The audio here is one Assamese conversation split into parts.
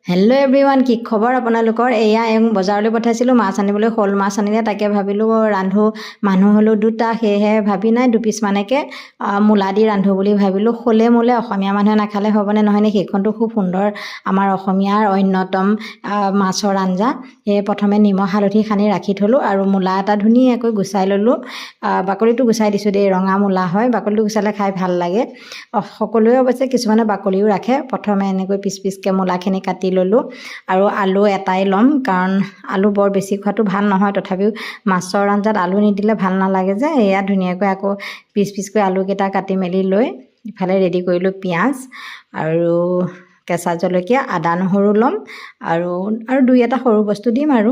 হেল্ল' এভৰিৱান, কি খবৰ আপোনালোকৰ? এয়া বজাৰলৈ পঠাইছিলোঁ মাছ আনিবলৈ, শ'ল মাছ আনিলে। তাকে ভাবিলোঁ ৰান্ধো, মানুহ হ'লেও দুটা, সেয়েহে ভাবি নাই দুপিচমানকৈ মূলা দি ৰান্ধো বুলি ভাবিলোঁ। শ'লে মূলে অসমীয়া মানুহে নাখালে হ'বনে নহয়নে? সেইখনটো খুব সুন্দৰ আমাৰ অসমীয়াৰ অন্যতম মাছৰ আঞ্জা। সেয়ে প্ৰথমে নিমখ হালধি সানি ৰাখি থ'লোঁ আৰু মূলা এটা ধুনীয়াকৈ গুচাই ল'লোঁ। বাকলিটো গুচাই দিছোঁ দেই, ৰঙা মূলা হয়, বাকলিটো গুচালে খাই ভাল লাগে। সকলোৱে অৱশ্যে কিছুমানে বাকলিও ৰাখে। প্ৰথমে এনেকৈ পিচ পিচকৈ মূলাখিনি কাটি ল'লোঁ আৰু আলু এটাই ল'ম, কাৰণ আলু বৰ বেছি খোৱাটো ভাল নহয়। তথাপিও মাছৰ আঞ্জাত আলু নিদিলে ভাল নালাগে যে, এয়া ধুনীয়াকৈ আকৌ পিচ পিচকৈ আলুকেইটা কাটি মেলি লৈ ইফালে ৰেডি কৰিলোঁ পিঁয়াজ আৰু কেঁচা জলকীয়া, আদা নহৰু ল'ম আৰু দুই এটা সৰু বস্তু দিম আৰু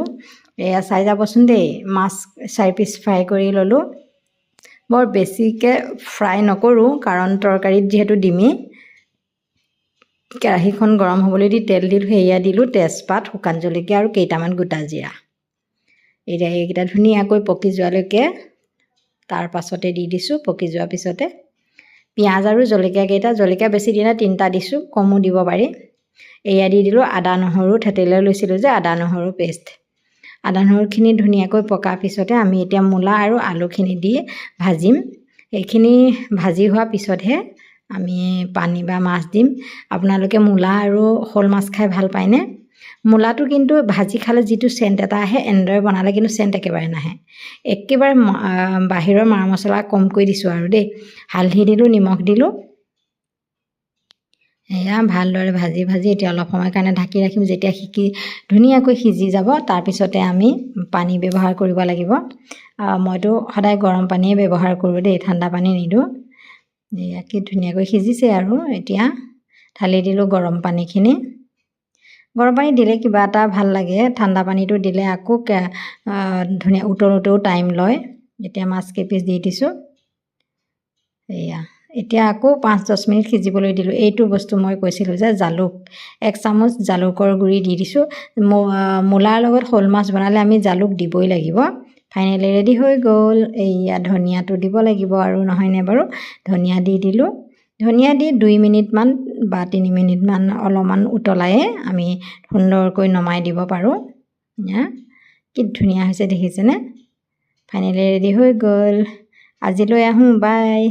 এয়া চাই যাবচোন দেই। মাছ 4 পিচ ফ্ৰাই কৰি ল'লোঁ। বৰ বেছিকৈ ফ্ৰাই নকৰোঁ, কাৰণ তৰকাৰীত যিহেতু দিমেই। কেৰাহীখন গৰম হ'বলৈ দি তেল দিলোঁ, সেয়া দিলোঁ তেজপাত, শুকান জলকীয়া আৰু কেইটামান গোটা জিৰা। এতিয়া এইকেইটা ধুনীয়াকৈ পকি যোৱালৈকে তাৰ পাছতে দি দিছোঁ। পকি যোৱাৰ পিছতে পিঁয়াজ আৰু জলকীয়াকেইটা, জলকীয়া বেছি দিলে 3টা দিছোঁ, কমো দিব পাৰি। এয়া দি দিলোঁ আদা নহৰু থেতেলিয়াই লৈছিলোঁ যে, আদা নহৰু পেষ্ট। আদা নহৰুখিনি ধুনীয়াকৈ পকাৰ পিছতে আমি এতিয়া মূলা আৰু আলুখিনি দি ভাজিম। এইখিনি ভাজি হোৱাৰ পিছতহে আমি পানী বা মাছ দিম। আপোনালোকে মূলা আৰু শ'ল মাছ খাই ভাল পায়নে? মূলাটো কিন্তু ভাজি খালে যিটো চেণ্ট এটা আহে, এনেদৰে বনালে কিন্তু চেণ্ট একেবাৰে নাহে। একেবাৰে বাহিৰৰ মা মছলা কমকৈ দিছোঁ আৰু দেই। হালধি দিলোঁ, নিমখ দিলোঁ। এয়া ভালদৰে ভাজি এতিয়া অলপ সময়ৰ কাৰণে ঢাকি ৰাখিম। যেতিয়া ধুনীয়াকৈ সিজি যাব, তাৰপিছতে আমি পানী ব্যৱহাৰ কৰিব লাগিব। মইতো সদায় গৰম পানীয়ে ব্যৱহাৰ কৰোঁ দেই, ঠাণ্ডা পানী নিদিওঁ। এয়া কি ধুনীয়াকৈ সিজিছে আৰু এতিয়া ঢালি দিলোঁ গৰম পানীখিনি। গৰম পানী দিলে কিবা এটা ভাল লাগে, ঠাণ্ডা পানীটো দিলে আকৌ ধুনীয়া উতলোতেও টাইম লয়। এতিয়া মাছ কেইপিচ দি দিছোঁ। এয়া এতিয়া আকৌ 5-10 মিনিট সিজিবলৈ দিলোঁ। এইটো বস্তু মই কৈছিলোঁ যে জালুক, 1 চামুচ জালুকৰ গুড়ি দি দিছোঁ। মূলাৰ লগত শ'ল মাছ বনালে আমি জালুক দিবই লাগিব। ফাইনেলি ৰেডি হৈ গ'ল। এইয়া ধনিয়াটো দিব লাগিব আৰু নহয়নে বাৰু? ধনিয়া দি দিলোঁ। ধনিয়া দি 2 মিনিটমান বা 3 মিনিটমান অলপমান উতলায়ে আমি সুন্দৰকৈ নমাই দিব পাৰোঁ। কি ধুনীয়া হৈছে দেখিছেনে? ফাইনেলি ৰেডি হৈ গ'ল। আজিলৈ আহোঁ, বাই।